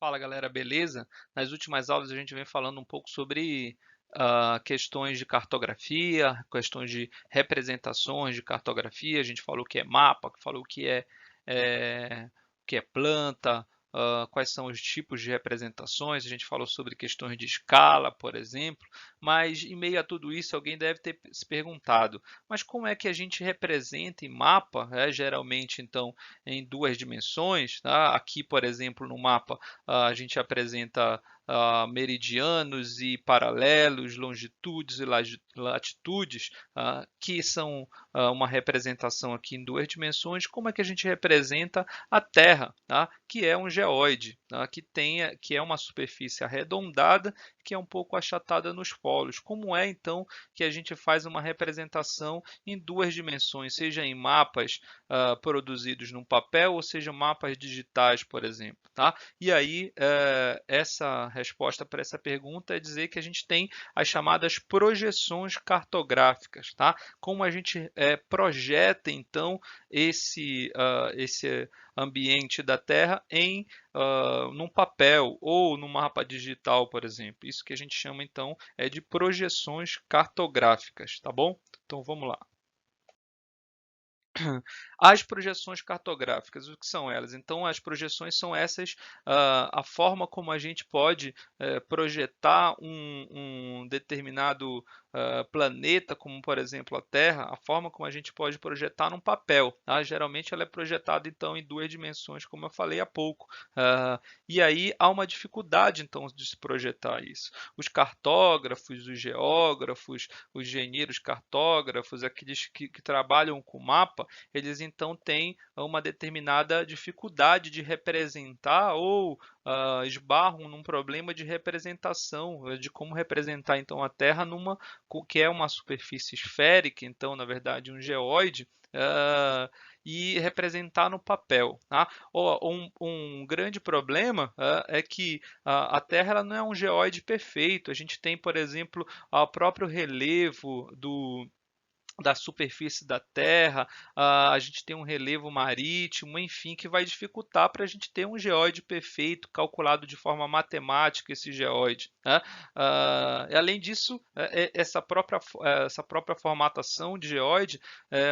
Fala galera, beleza? Nas últimas aulas a gente vem falando um pouco sobre questões de cartografia, questões de representações de cartografia. A gente falou o que é mapa, falou o que é planta, quais são os tipos de representações. A gente falou sobre questões de escala, por exemplo. Mas em meio a tudo isso, alguém deve ter se perguntado: mas como é que a gente representa em mapa, geralmente então em duas dimensões, tá? Aqui, por exemplo, no mapa a gente apresenta meridianos e paralelos, longitudes e latitudes, que são uma representação aqui em duas dimensões. Como é que a gente representa a Terra, tá? Que é um geóide, tá? Que é uma superfície arredondada, que é um pouco achatada nos polos. Como é então que a gente faz uma representação em duas dimensões, seja em mapas produzidos num papel, ou seja, mapas digitais, por exemplo, tá? E aí, essa resposta para essa pergunta é dizer que a gente tem as chamadas projeções cartográficas, tá? Como a gente projeta, então, esse ambiente da Terra num papel ou no mapa digital, por exemplo. Isso que a gente chama, então, de projeções cartográficas, tá bom? Então, vamos lá. As projeções cartográficas, o que são elas? Então, as projeções são essas, a forma como a gente pode projetar um determinado planeta, como por exemplo a Terra, a forma como a gente pode projetar num papel. Tá? Geralmente ela é projetada então em duas dimensões, como eu falei há pouco. E aí há uma dificuldade então de se projetar isso. Os cartógrafos, os geógrafos, os engenheiros cartógrafos, aqueles que trabalham com mapa, eles então têm uma determinada dificuldade de representar ou esbarram num problema de representação, de como representar então a Terra numa que é uma superfície esférica, então na verdade um geóide, e representar no papel. Tá? Um grande problema é que a Terra ela não é um geóide perfeito. A gente tem, por exemplo, o próprio relevo da superfície da Terra, a gente tem um relevo marítimo, enfim, que vai dificultar para a gente ter um geóide perfeito, calculado de forma matemática esse geóide. Né? Além disso, essa própria formatação de geóide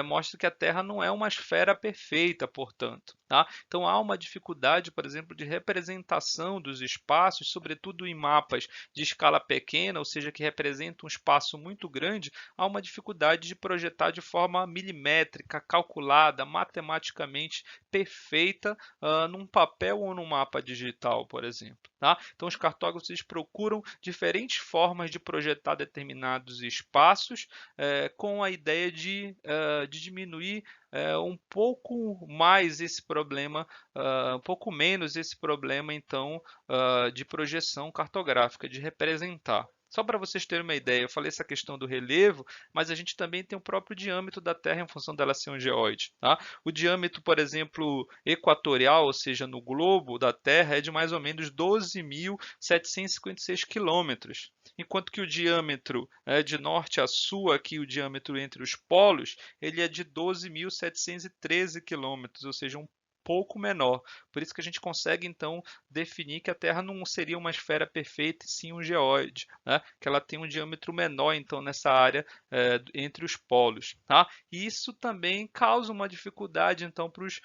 mostra que a Terra não é uma esfera perfeita, portanto. Tá? Então há uma dificuldade, por exemplo, de representação dos espaços, sobretudo em mapas de escala pequena, ou seja, que representam um espaço muito grande, há uma dificuldade de projetar de forma milimétrica, calculada, matematicamente perfeita num papel ou num mapa digital, por exemplo. Tá? Então, os cartógrafos eles procuram diferentes formas de projetar determinados espaços com a ideia de diminuir um pouco mais esse problema, um pouco menos esse problema, então, de projeção cartográfica, de representar. Só para vocês terem uma ideia, eu falei essa questão do relevo, mas a gente também tem o próprio diâmetro da Terra em função dela ser um geóide. Tá? O diâmetro, por exemplo, equatorial, ou seja, no globo da Terra, é de mais ou menos 12.756 quilômetros, enquanto que o diâmetro de norte a sul, aqui o diâmetro entre os polos, ele é de 12.713 quilômetros, ou seja, um pouco menor. Por isso que a gente consegue, então, definir que a Terra não seria uma esfera perfeita, e sim um geóide, né? Que ela tem um diâmetro menor, então, nessa área entre os polos. Tá? E isso também causa uma dificuldade, então, para os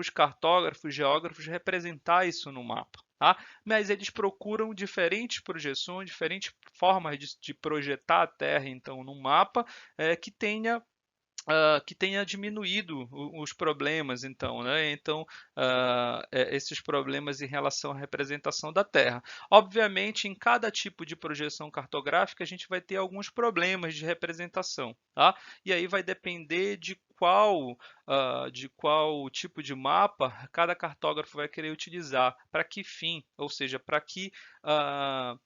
cartógrafos, geógrafos, representar isso no mapa. Tá? Mas eles procuram diferentes projeções, diferentes formas de projetar a Terra, então, no mapa, que tenha diminuído os problemas, então, né? Então, esses problemas em relação à representação da Terra. Obviamente, em cada tipo de projeção cartográfica, a gente vai ter alguns problemas de representação, tá? E aí vai depender de qual tipo de mapa cada cartógrafo vai querer utilizar, para que fim, ou seja, uh, uh,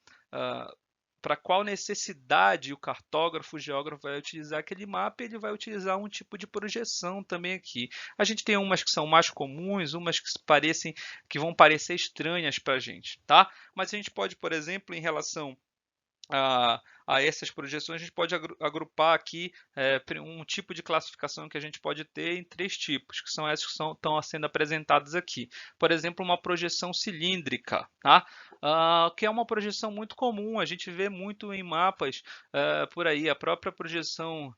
para qual necessidade o cartógrafo, o geógrafo vai utilizar aquele mapa, ele vai utilizar um tipo de projeção também aqui. A gente tem umas que são mais comuns, umas que vão parecer estranhas para a gente, tá? Mas a gente pode, por exemplo, em relação a essas projeções, a gente pode agrupar aqui um tipo de classificação que a gente pode ter em 3 tipos, que são essas que estão sendo apresentadas aqui. Por exemplo, uma projeção cilíndrica, tá? Que é uma projeção muito comum, a gente vê muito em mapas por aí. A própria projeção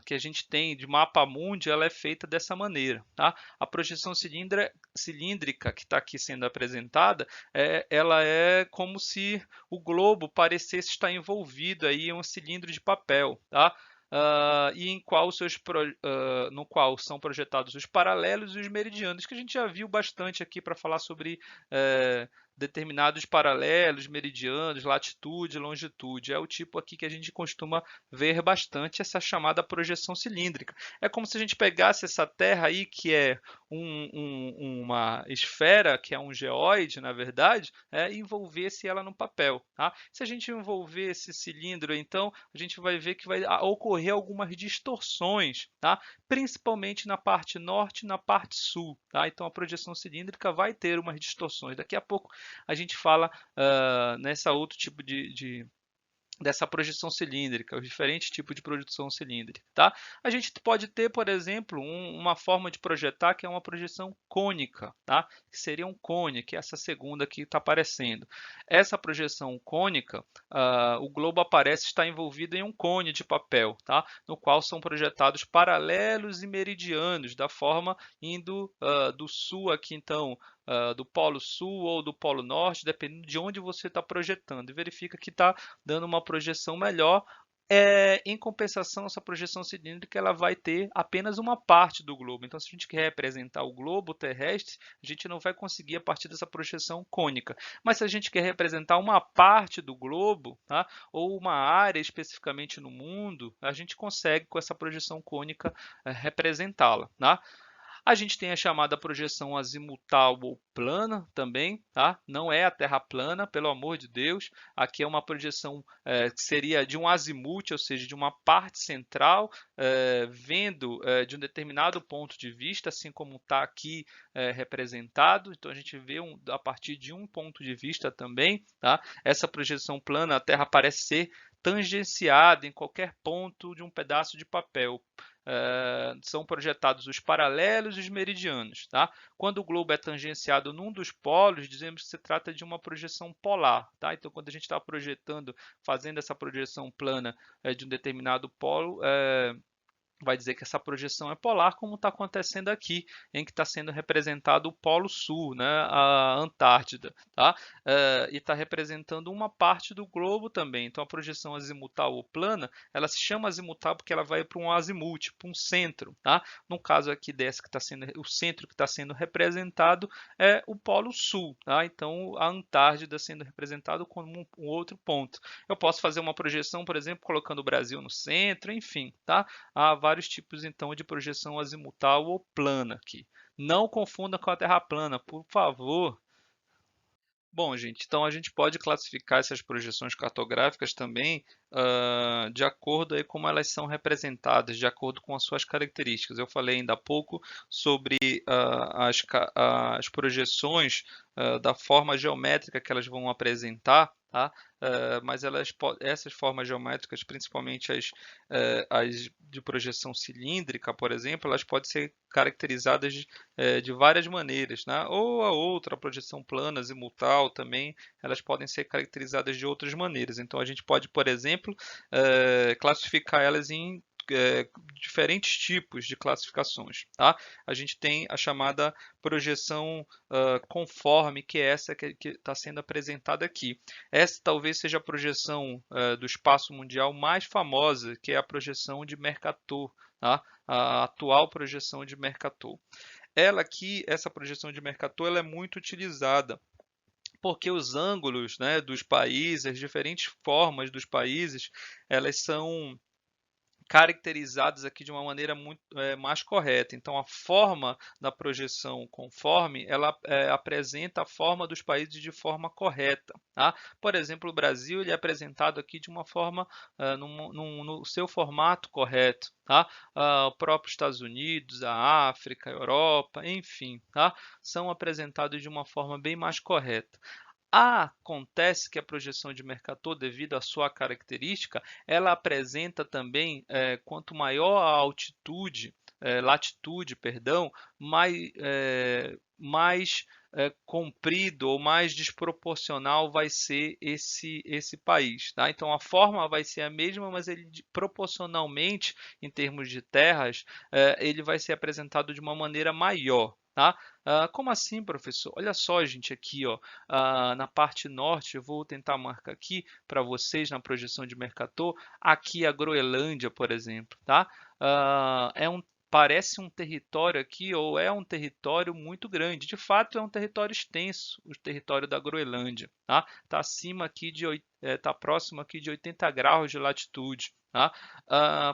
que a gente tem de mapa mundi, ela é feita dessa maneira, tá? A projeção cilíndrica que está aqui sendo apresentada, ela é como se o globo parecesse estar envolvido aí em um cilindro de papel, tá? E no qual são projetados os paralelos e os meridianos, que a gente já viu bastante aqui para falar sobre determinados paralelos, meridianos, latitude, longitude. É o tipo aqui que a gente costuma ver bastante, essa chamada projeção cilíndrica. É como se a gente pegasse essa Terra aí, que é uma esfera, que é um geóide, na verdade, e envolvesse ela no papel. Tá? Se a gente envolver esse cilindro, então, a gente vai ver que vai ocorrer algumas distorções, tá? Principalmente na parte norte e na parte sul. Tá? Então, a projeção cilíndrica vai ter umas distorções. Daqui a pouco a gente fala nessa outro tipo dessa projeção cilíndrica, os diferentes tipos de projeção cilíndrica, tá? A gente pode ter, por exemplo, uma forma de projetar que é uma projeção cônica, tá? Que seria um cone, que é essa segunda que está aparecendo. Essa projeção cônica, o globo aparece estar envolvido em um cone de papel, tá? No qual são projetados paralelos e meridianos, da forma indo do sul aqui, então, do polo sul ou do polo norte, dependendo de onde você está projetando. E verifica que está dando uma projeção melhor. Em compensação, essa projeção cilíndrica ela vai ter apenas uma parte do globo. Então, se a gente quer representar o globo terrestre, a gente não vai conseguir a partir dessa projeção cônica. Mas se a gente quer representar uma parte do globo, tá? Ou uma área especificamente no mundo, a gente consegue com essa projeção cônica representá-la. Tá? A gente tem a chamada projeção azimutal ou plana também, tá? Não é a Terra plana, pelo amor de Deus. Aqui é uma projeção que seria de um azimuth, ou seja, de uma parte central, vendo de um determinado ponto de vista, assim como está aqui representado. Então a gente vê a partir de um ponto de vista também, tá? Essa projeção plana, a Terra parece ser tangenciada em qualquer ponto de um pedaço de papel. São projetados os paralelos e os meridianos. Tá? Quando o globo é tangenciado num dos polos, dizemos que se trata de uma projeção polar. Tá? Então, quando a gente está projetando, fazendo essa projeção plana de um determinado polo, vai dizer que essa projeção é polar, como está acontecendo aqui, em que está sendo representado o Polo Sul, né, a Antártida, tá? E está representando uma parte do globo também. Então, a projeção azimutal ou plana, ela se chama azimutal porque ela vai para um azimuth, para um centro, tá? No caso aqui dessa que está sendo o centro que está sendo representado é o Polo Sul, tá? Então, a Antártida sendo representado como um outro ponto. Eu posso fazer uma projeção, por exemplo, colocando o Brasil no centro, enfim, tá? Há vários tipos então de projeção azimutal ou plana aqui. Não confunda com a Terra plana, por favor. Bom, gente, então a gente pode classificar essas projeções cartográficas também de acordo aí como elas são representadas, de acordo com as suas características. Eu falei ainda há pouco sobre as projeções da forma geométrica que elas vão apresentar, tá? Mas essas formas geométricas, principalmente as de projeção cilíndrica, por exemplo, elas podem ser caracterizadas de várias maneiras, né? Ou a outra, a projeção plana, azimutal também, elas podem ser caracterizadas de outras maneiras. Então, a gente pode, por exemplo, classificar elas em diferentes tipos de classificações. Tá? A gente tem a chamada projeção conforme, que é essa que está sendo apresentada aqui. Essa talvez seja a projeção do espaço mundial mais famosa, que é a projeção de Mercator, tá? A atual projeção de Mercator. Ela aqui, essa projeção de Mercator, ela é muito utilizada porque os ângulos, né, dos países, as diferentes formas dos países, elas são caracterizadas aqui de uma maneira muito mais correta. Então, a forma da projeção conforme, ela apresenta a forma dos países de forma correta. Tá? Por exemplo, o Brasil ele é apresentado aqui de uma forma, no seu formato correto. Tá? O próprio Estados Unidos, a África, a Europa, enfim, tá? São apresentados de uma forma bem mais correta. Acontece que a projeção de Mercator, devido à sua característica, ela apresenta também, quanto maior a altitude, latitude, perdão, mais comprido ou mais desproporcional vai ser esse país, tá? Então a forma vai ser a mesma, mas ele proporcionalmente, em termos de terras, ele vai ser apresentado de uma maneira maior. Tá? Como assim, professor? Olha só, gente, aqui, ó, na parte norte, eu vou tentar marcar aqui para vocês na projeção de Mercator, aqui a Groenlândia, por exemplo, tá? Parece um território aqui, ou é um território muito grande. De fato, é um território extenso, o território da Groenlândia, tá? Está acima aqui tá próximo aqui de 80 graus de latitude. Tá?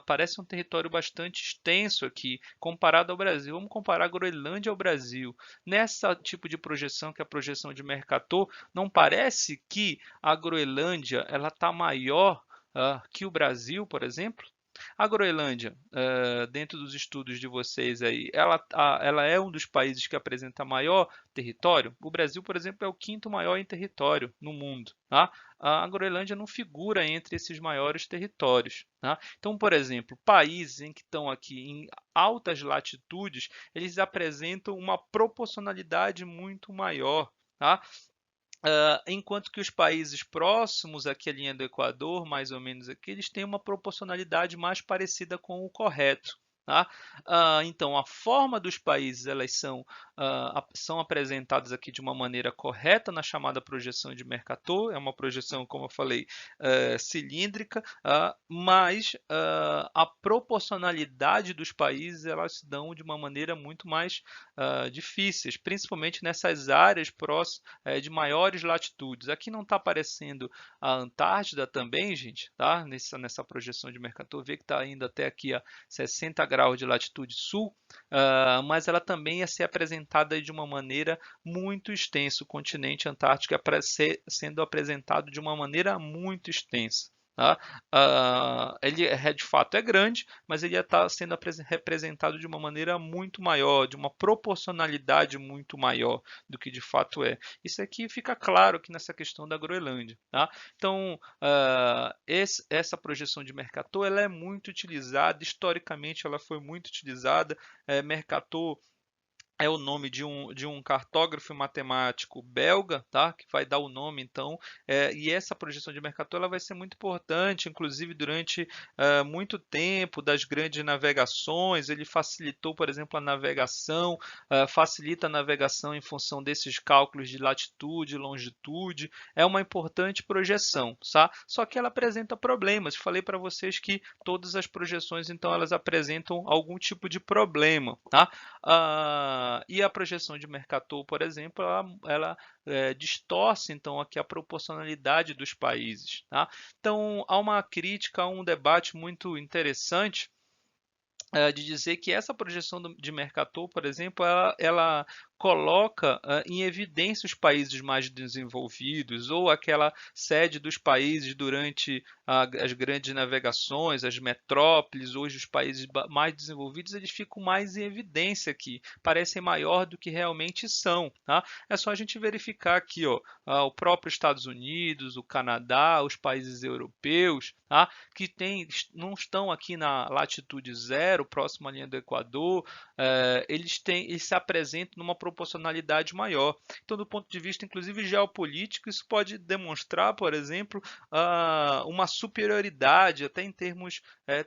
Parece um território bastante extenso aqui, comparado ao Brasil. Vamos comparar a Groenlândia ao Brasil. Nessa tipo de projeção, que é a projeção de Mercator, não parece que a Groenlândia ela está maior que o Brasil, por exemplo? A Groenlândia, dentro dos estudos de vocês aí, ela é um dos países que apresenta maior território? O Brasil, por exemplo, é o quinto maior em território no mundo, tá? A Groenlândia não figura entre esses maiores territórios, tá? Então, por exemplo, países em que estão aqui em altas latitudes, eles apresentam uma proporcionalidade muito maior, tá? Enquanto que os países próximos aqui à linha do Equador, mais ou menos aqui, eles têm uma proporcionalidade mais parecida com o correto. Tá? Então, a forma dos países elas são apresentadas aqui de uma maneira correta na chamada projeção de Mercator. É uma projeção, como eu falei, cilíndrica, mas a proporcionalidade dos países elas se dão de uma maneira muito mais difíceis, principalmente nessas áreas de maiores latitudes. Aqui não está aparecendo a Antártida também, gente, tá? Nessa projeção de Mercator, vê que está indo até aqui a 60 graus de latitude sul, mas ela também ia ser apresentada de uma maneira muito extensa. O continente antártico sendo apresentado de uma maneira muito extensa. Tá? Ele de fato é grande, mas ele está sendo representado de uma maneira muito maior, de uma proporcionalidade muito maior do que de fato é. Isso aqui fica claro aqui nessa questão da Groenlândia. Tá? Então, essa projeção de Mercator ela é muito utilizada, historicamente ela foi muito utilizada. Mercator é o nome de um cartógrafo matemático belga, tá? Que vai dar o nome, então, e essa projeção de Mercator ela vai ser muito importante, inclusive durante muito tempo das grandes navegações, ele facilitou, por exemplo, a navegação, facilita a navegação em função desses cálculos de latitude, longitude, é uma importante projeção, tá? Só que ela apresenta problemas, falei para vocês que todas as projeções, então, elas apresentam algum tipo de problema, tá? E a projeção de Mercator, por exemplo, ela distorce então aqui a proporcionalidade dos países. Tá? Então há uma crítica, há um debate muito interessante de dizer que essa projeção de Mercator, por exemplo, ela coloca em evidência os países mais desenvolvidos ou aquela sede dos países durante as grandes navegações, as metrópoles, hoje os países mais desenvolvidos, eles ficam mais em evidência aqui, parecem maior do que realmente são. Tá? É só a gente verificar aqui, ó, o próprio Estados Unidos, o Canadá, os países europeus, tá? Que não estão aqui na latitude zero, próximo à linha do Equador, eles se apresentam numa proporcionalidade maior. Então, do ponto de vista, inclusive, geopolítico, isso pode demonstrar, por exemplo, uma superioridade, até em termos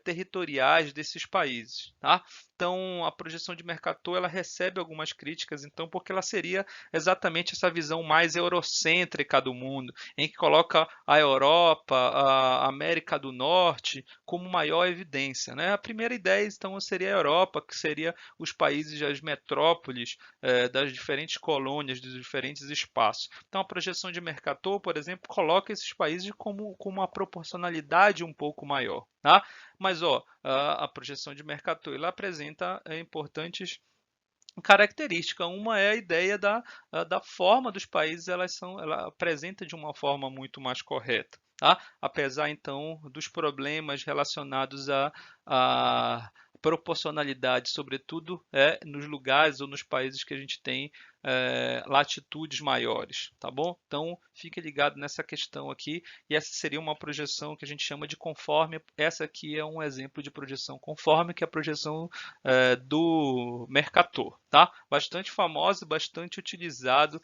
territoriais desses países. Tá? Então, a projeção de Mercator ela recebe algumas críticas, então, porque ela seria exatamente essa visão mais eurocêntrica do mundo, em que coloca a Europa, a América do Norte como maior evidência. Né? A primeira ideia, então, seria a Europa, que seria os países, as metrópoles das diferentes colônias, dos diferentes espaços. Então, a projeção de Mercator, por exemplo, coloca esses países com uma proporcionalidade um pouco maior. Tá? Mas a projeção de Mercator ela apresenta importantes características. Uma é a ideia da forma dos países, ela apresenta de uma forma muito mais correta. Tá? Apesar, então, dos problemas relacionados à proporcionalidade, sobretudo nos lugares ou nos países que a gente tem latitudes maiores, tá bom? Então, fique ligado nessa questão aqui, e essa seria uma projeção que a gente chama de conforme. Essa aqui é um exemplo de projeção conforme, que é a projeção do Mercator, tá? Bastante famosa, bastante utilizado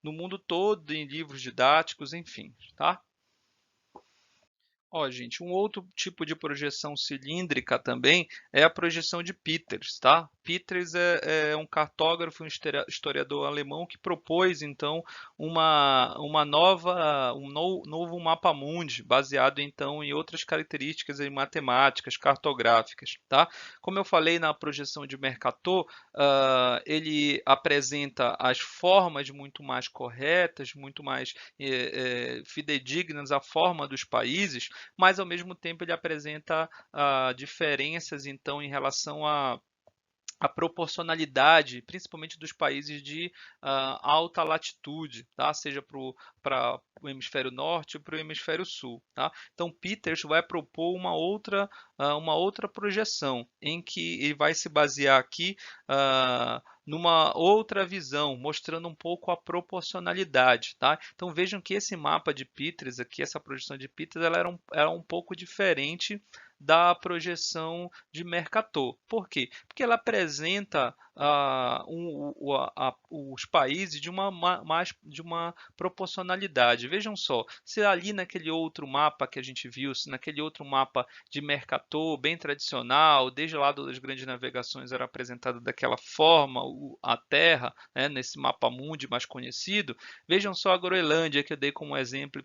no mundo todo, em livros didáticos, enfim, tá? Ó, gente, um outro tipo de projeção cilíndrica também é a projeção de Peters, tá? Peters é um cartógrafo, um historiador alemão que propôs, então, um novo mapa mundi, baseado, então, em outras características em matemáticas, cartográficas, tá? Como eu falei na projeção de Mercator, ele apresenta as formas muito mais corretas, muito mais fidedignas à forma dos países, mas ao mesmo tempo ele apresenta diferenças então em relação a proporcionalidade, principalmente dos países de alta latitude, tá? Seja para o hemisfério norte ou para o hemisfério sul, tá? Então, Peters vai propor uma outra projeção, em que ele vai se basear aqui numa outra visão, mostrando um pouco a proporcionalidade, tá? Então, vejam que esse mapa de Peters aqui, essa projeção de Peters, ela era um pouco diferente da projeção de Mercator. Por quê? Porque ela apresenta os países de uma proporcionalidade. Vejam só, se ali naquele outro mapa que a gente viu, se naquele outro mapa de Mercator, bem tradicional, desde lá das grandes navegações era apresentado daquela forma, a Terra, né, nesse mapa mundi mais conhecido, vejam só a Groenlândia que eu dei como exemplo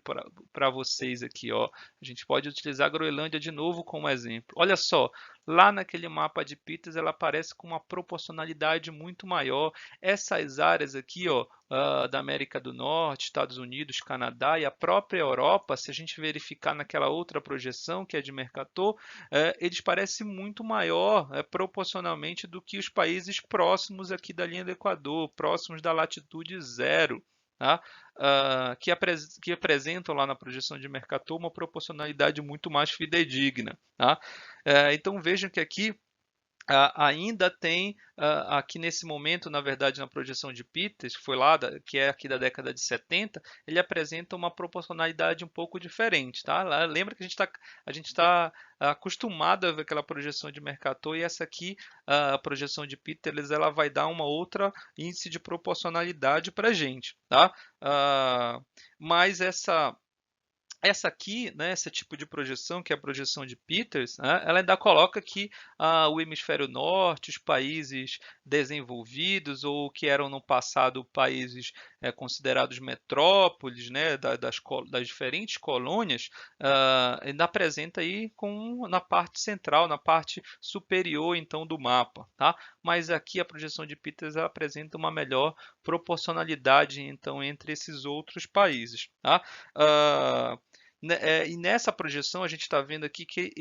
para vocês aqui, ó. A gente pode utilizar a Groenlândia de novo como exemplo. Olha só, lá naquele mapa de Peters ela aparece com uma proporcionalidade muito maior. Essas áreas aqui, ó, da América do Norte, Estados Unidos, Canadá e a própria Europa, se a gente verificar naquela outra projeção que é de Mercator, eles parecem muito maior proporcionalmente do que os países próximos aqui da linha do Equador, próximos da latitude zero. Tá? Que apresentam lá na projeção de Mercator uma proporcionalidade muito mais fidedigna. Tá? Então vejam que aqui ainda tem, aqui nesse momento, na verdade, na projeção de Peters, que foi lá, que é aqui da década de 70, ele apresenta uma proporcionalidade um pouco diferente, tá? Lembra que a gente tá acostumado a ver aquela projeção de Mercator, e essa aqui, a projeção de Peters, ela vai dar uma outra índice de proporcionalidade para a gente, tá? Mas essa aqui, né, esse tipo de projeção, que é a projeção de Peters, né, ela ainda coloca que o hemisfério norte, os países desenvolvidos ou que eram no passado países considerados metrópoles, né, das diferentes colônias, ainda apresenta aí na parte central, na parte superior então do mapa, tá? Mas aqui a projeção de Peters apresenta uma melhor proporcionalidade então entre esses outros países, tá? E nessa projeção a gente está vendo aqui que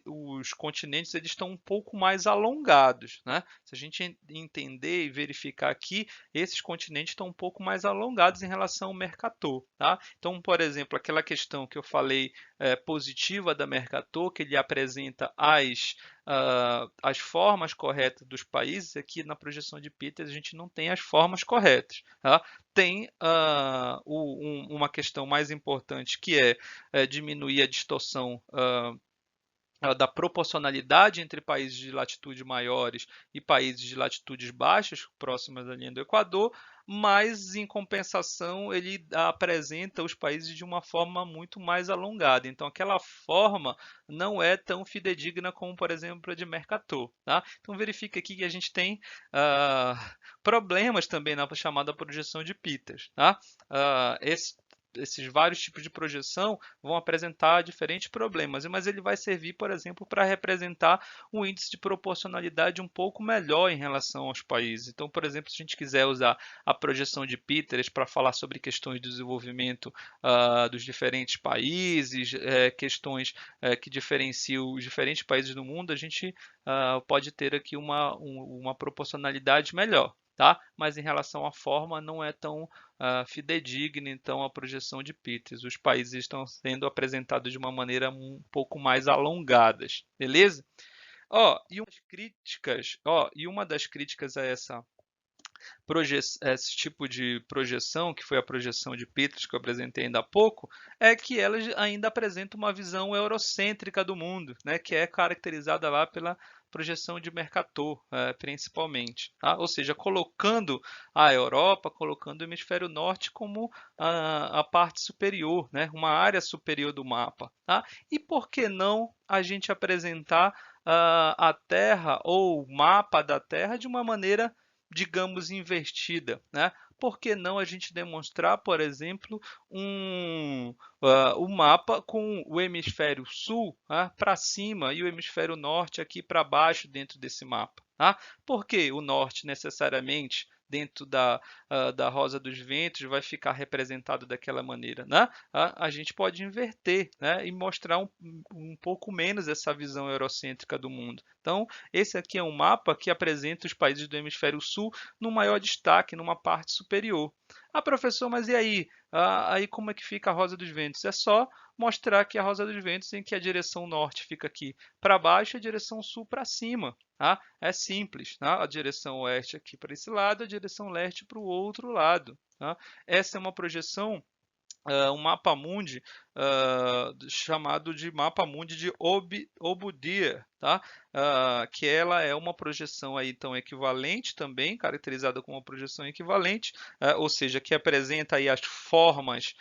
os continentes eles estão um pouco mais alongados, né? Se a gente entender e verificar aqui, esses continentes estão um pouco mais alongados em relação ao Mercator, tá? Então, por exemplo, aquela questão que eu falei positiva da Mercator, que ele apresenta as formas corretas dos países, aqui na projeção de Peters a gente não tem as formas corretas, tá? Tem uma questão mais importante que é diminuir a distorção da proporcionalidade entre países de latitude maiores e países de latitudes baixas, próximas da linha do Equador, mas em compensação ele apresenta os países de uma forma muito mais alongada. Então aquela forma não é tão fidedigna como, por exemplo, a de Mercator. Tá? Então verifica aqui que a gente tem problemas também na chamada projeção de Peters. Tá? Esses vários tipos de projeção vão apresentar diferentes problemas, mas ele vai servir, por exemplo, para representar um índice de proporcionalidade um pouco melhor em relação aos países. Então, por exemplo, se a gente quiser usar a projeção de Peters para falar sobre questões de desenvolvimento dos diferentes países, questões que diferenciam os diferentes países do mundo, a gente pode ter aqui uma proporcionalidade melhor. Tá? Mas em relação à forma não é tão fidedigna, então, a projeção de Peters. Os países estão sendo apresentados de uma maneira um pouco mais alongadas, beleza? E uma das críticas a esse tipo de projeção, que foi a projeção de Petris que eu apresentei ainda há pouco, é que ela ainda apresenta uma visão eurocêntrica do mundo, né, que é caracterizada lá pela projeção de Mercator, principalmente, tá? Ou seja, colocando a Europa, colocando o hemisfério norte como a parte superior, né, uma área superior do mapa, tá? E por que não a gente apresentar a Terra ou o mapa da Terra de uma maneira, digamos, invertida, né? Por que não a gente demonstrar, por exemplo, um mapa com o hemisfério sul, para cima e o hemisfério norte aqui para baixo dentro desse mapa? Tá? Por que o norte necessariamente dentro da rosa dos ventos vai ficar representado daquela maneira, né? A gente pode inverter, né? E mostrar um pouco menos essa visão eurocêntrica do mundo. Então, esse aqui é um mapa que apresenta os países do hemisfério sul no maior destaque, numa parte superior. Ah, professor, mas e aí? Aí como é que fica a rosa dos ventos? É só mostrar que a rosa dos ventos em que a direção norte fica aqui para baixo e a direção sul para cima. Tá? É simples. Tá? A direção oeste aqui para esse lado, a direção leste para o outro lado. Tá? Essa é uma projeção, um mapa mundi chamado de mapa mundi de Obudir, tá? Que ela é uma projeção aí então equivalente também, caracterizada como uma projeção equivalente, ou seja, que apresenta aí as formas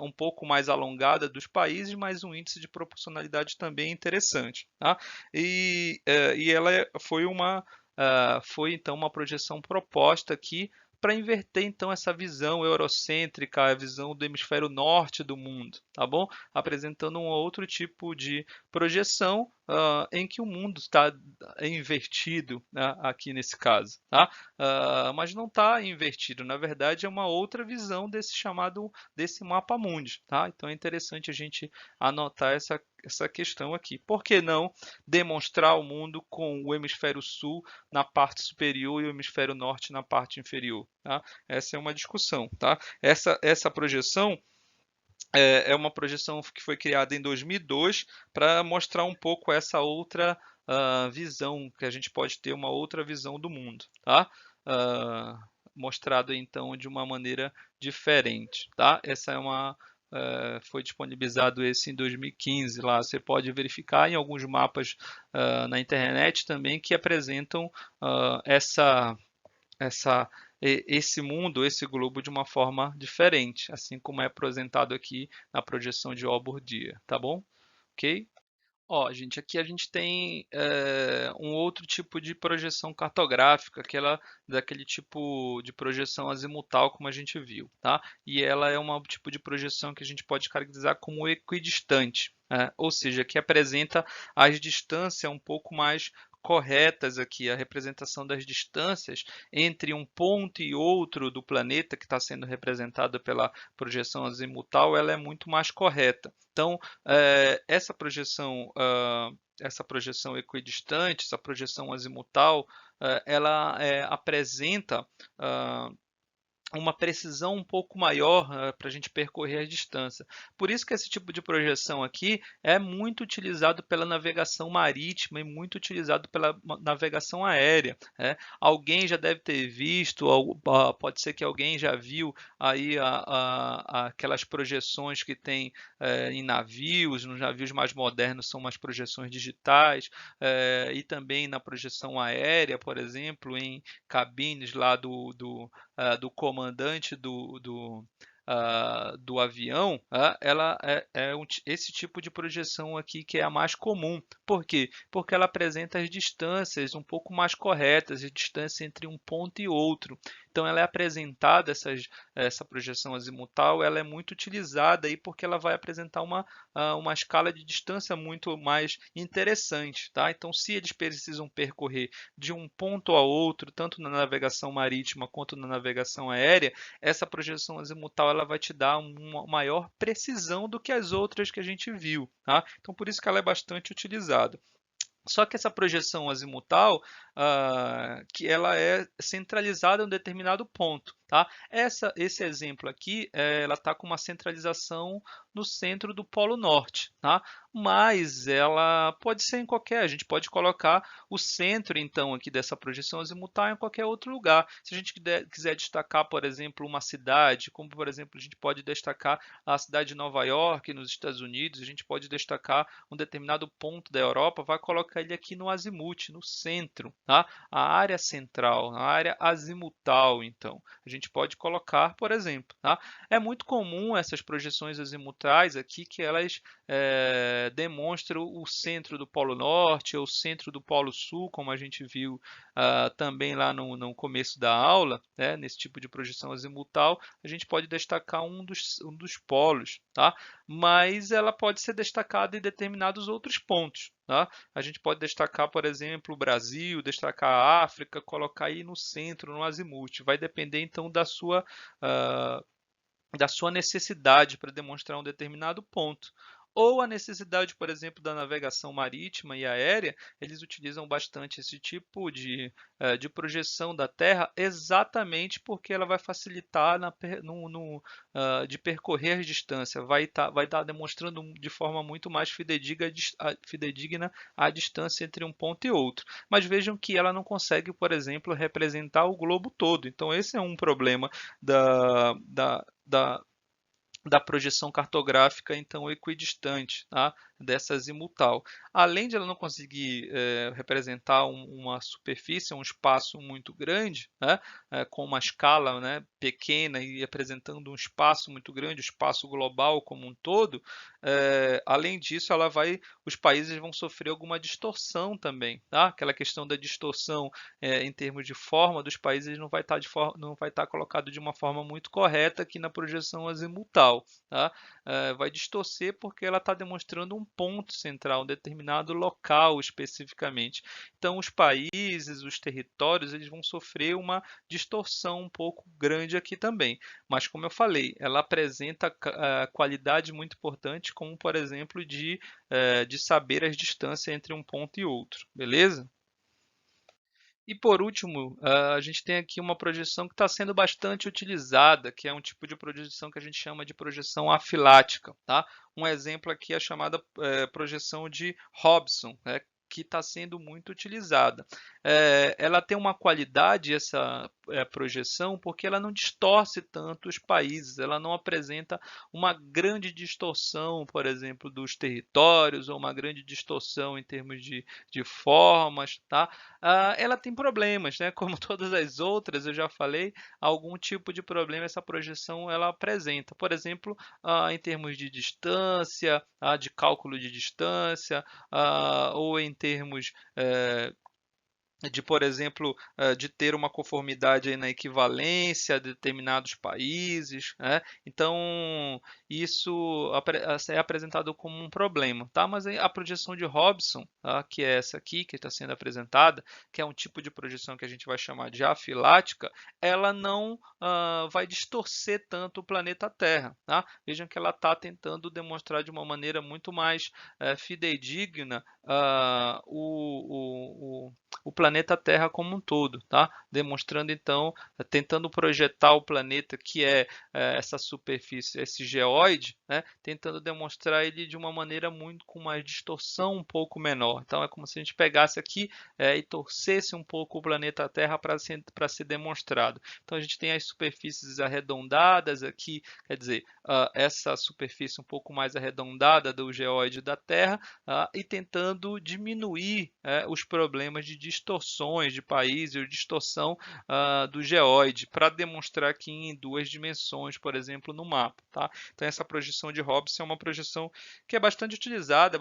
um pouco mais alongadas dos países, mas um índice de proporcionalidade também interessante, tá? E ela foi então uma projeção proposta aqui para inverter então essa visão eurocêntrica, a visão do hemisfério norte do mundo, tá bom? Apresentando um outro tipo de projeção em que o mundo está invertido, né, aqui nesse caso, tá? Mas não está invertido, na verdade é uma outra visão desse mapa mundi, tá? Então é interessante a gente anotar essa questão aqui. Por que não demonstrar o mundo com o hemisfério sul na parte superior e o hemisfério norte na parte inferior? Tá? Essa é uma discussão. Tá? Essa projeção é uma projeção que foi criada em 2002 para mostrar um pouco essa outra visão, que a gente pode ter uma outra visão do mundo. Tá? Mostrado então de uma maneira diferente. Tá? Essa é foi disponibilizado esse em 2015 lá. Você pode verificar em alguns mapas na internet também que apresentam esse mundo, esse globo de uma forma diferente, assim como é apresentado aqui na projeção de Obordia, tá bom? Ok? Ó, gente, aqui a gente tem um outro tipo de projeção cartográfica, daquele tipo de projeção azimutal, como a gente viu, tá? E ela é um tipo de projeção que a gente pode caracterizar como equidistante, ou seja, que apresenta as distâncias um pouco mais corretas aqui, a representação das distâncias entre um ponto e outro do planeta que está sendo representada pela projeção azimutal, ela é muito mais correta. Então, essa projeção equidistante, essa projeção azimutal, ela apresenta uma precisão um pouco maior para a gente percorrer a distância. Por isso que esse tipo de projeção aqui é muito utilizado pela navegação marítima e muito utilizado pela navegação aérea. Alguém já deve ter visto, pode ser que alguém já viu aí aquelas projeções que tem em navios, nos navios mais modernos são umas projeções digitais, e também na projeção aérea, por exemplo, em cabines lá do comandante do avião, ela esse tipo de projeção aqui que é a mais comum. Por quê? Porque ela apresenta as distâncias um pouco mais corretas, a distância entre um ponto e outro. Então, ela é apresentada, essa projeção azimutal, ela é muito utilizada aí porque ela vai apresentar uma escala de distância muito mais interessante. Tá? Então, se eles precisam percorrer de um ponto a outro, tanto na navegação marítima quanto na navegação aérea, essa projeção azimutal ela vai te dar uma maior precisão do que as outras que a gente viu. Tá? Então, por isso que ela é bastante utilizada. Só que essa projeção azimutal, que ela é centralizada em um determinado ponto. tá? Esse exemplo aqui, ela está com uma centralização no centro do Polo Norte, tá? Mas ela pode ser em qualquer, a gente pode colocar o centro, então, aqui dessa projeção azimutal em qualquer outro lugar. Se a gente quiser destacar, por exemplo, uma cidade, como, por exemplo, a gente pode destacar a cidade de Nova York, nos Estados Unidos, a gente pode destacar um determinado ponto da Europa, vai colocar ele aqui no azimuth, no centro, tá? A área central, a área azimutal, então. A gente pode colocar, por exemplo, tá? É muito comum essas projeções azimutais aqui que elas demonstram o centro do Polo Norte ou o centro do Polo Sul, como a gente viu também lá no começo da aula, né? Nesse tipo de projeção azimutal, a gente pode destacar um dos polos, tá? Mas ela pode ser destacada em determinados outros pontos, tá? A gente pode destacar, por exemplo, o Brasil, destacar a África, colocar aí no centro, no azimuth. Vai depender então da sua necessidade para demonstrar um determinado ponto. Ou a necessidade, por exemplo, da navegação marítima e aérea, eles utilizam bastante esse tipo de projeção da Terra, exatamente porque ela vai facilitar de percorrer a distância, vai estar demonstrando de forma muito mais fidedigna a distância entre um ponto e outro. Mas vejam que ela não consegue, por exemplo, representar o globo todo. Então, esse é um problema da, da, da, da projeção cartográfica, então, equidistante, tá? Dessa azimutal. Além de ela não conseguir representar uma superfície, um espaço muito grande, né? Com uma escala, né, pequena e apresentando um espaço muito grande, o espaço global como um todo, além disso, os países vão sofrer alguma distorção também, tá? Aquela questão da distorção em termos de forma dos países não vai estar colocado de uma forma muito correta aqui na projeção azimutal, tá? Vai distorcer porque ela está demonstrando um ponto central, um determinado local especificamente. Então, os países, os territórios, eles vão sofrer uma distorção um pouco grande aqui também. Mas, como eu falei, ela apresenta qualidades muito importantes, como, por exemplo, de saber as distâncias entre um ponto e outro. Beleza? E por último, a gente tem aqui uma projeção que está sendo bastante utilizada, que é um tipo de projeção que a gente chama de projeção afilática, tá? Um exemplo aqui é a chamada projeção de Hobson, né? Que está sendo muito utilizada. Ela tem uma qualidade, essa projeção, porque ela não distorce tanto os países, ela não apresenta uma grande distorção, por exemplo, dos territórios, ou uma grande distorção em termos de formas, tá? Ela tem problemas, né? Como todas as outras, eu já falei, algum tipo de problema essa projeção ela apresenta. Por exemplo, em termos de distância, de cálculo de distância, ou em termos de, por exemplo, de ter uma conformidade aí na equivalência de determinados países, né? Então, isso é apresentado como um problema, tá? Mas a projeção de Hobson, tá? Que é essa aqui que está sendo apresentada, que é um tipo de projeção que a gente vai chamar de afilática, ela não vai distorcer tanto o planeta Terra, tá? Vejam que ela está tentando demonstrar de uma maneira muito mais fidedigna o planeta Terra como um todo, tá? Demonstrando então, tentando projetar o planeta que é essa superfície, esse geóide, né? Tentando demonstrar ele de uma maneira muito com uma distorção um pouco menor. Então é como se a gente pegasse aqui e torcesse um pouco o planeta Terra para ser demonstrado. Então a gente tem as superfícies arredondadas aqui, quer dizer, essa superfície um pouco mais arredondada do geóide da Terra, e tentando diminuir os problemas de distorções de país ou distorção do geóide, para demonstrar aqui em duas dimensões, por exemplo, no mapa. Tá? Então, essa projeção de Hobson é uma projeção que é bastante utilizada,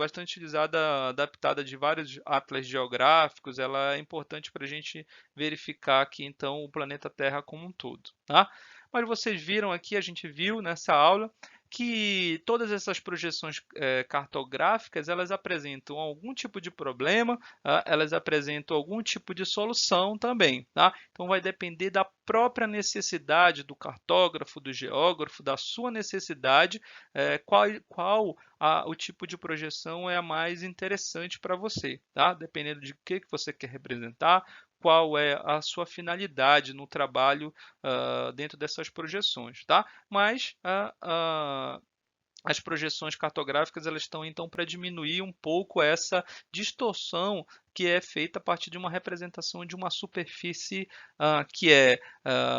adaptada de vários atlas geográficos. Ela é importante para a gente verificar aqui, então, o planeta Terra como um todo. Tá? Mas vocês viram aqui, a gente viu nessa aula, que todas essas projeções cartográficas elas apresentam algum tipo de problema, elas apresentam algum tipo de solução também, tá? Então vai depender da própria necessidade do cartógrafo, do geógrafo, da sua necessidade, qual o tipo de projeção é a mais interessante para você, tá? Dependendo de que você quer representar, qual é a sua finalidade no trabalho dentro dessas projeções, tá? Mas as projeções cartográficas elas estão então para diminuir um pouco essa distorção que é feita a partir de uma representação de uma superfície que é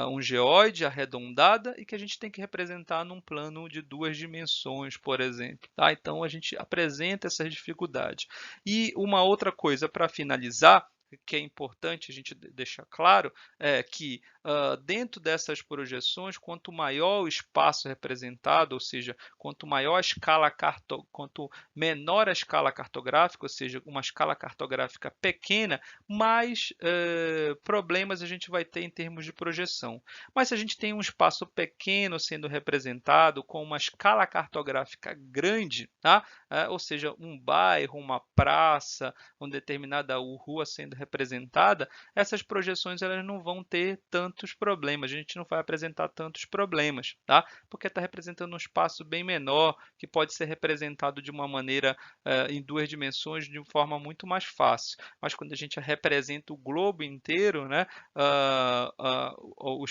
um geóide arredondada e que a gente tem que representar num plano de 2 dimensões, por exemplo. Tá? Então a gente apresenta essas dificuldades. E uma outra coisa para finalizar, que é importante a gente deixar claro, é que dentro dessas projeções, quanto maior o espaço representado, ou seja, quanto menor a escala cartográfica, ou seja, uma escala cartográfica pequena, mais problemas a gente vai ter em termos de projeção. Mas se a gente tem um espaço pequeno sendo representado com uma escala cartográfica grande, tá? Ou seja, um bairro, uma praça, uma determinada rua sendo representada, essas projeções elas não vão ter tantos problemas, a gente não vai apresentar tantos problemas, tá? Porque está representando um espaço bem menor, que pode ser representado de uma maneira em 2 dimensões de uma forma muito mais fácil. Mas quando a gente representa o globo inteiro, né, o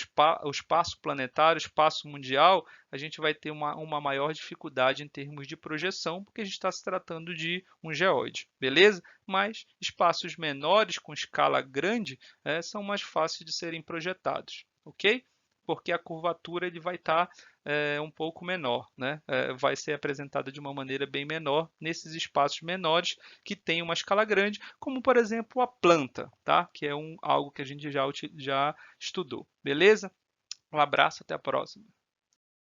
espaço planetário, o espaço mundial, a gente vai ter uma maior dificuldade em termos de projeção, porque a gente está se tratando de um geóide, beleza? Mas espaços menores com escala grande são mais fáceis de serem projetados, ok? Porque a curvatura ele vai estar um pouco menor, né? Vai ser apresentada de uma maneira bem menor nesses espaços menores que tem uma escala grande, como por exemplo a planta, tá? Que é algo que a gente já estudou, beleza? Um abraço, até a próxima.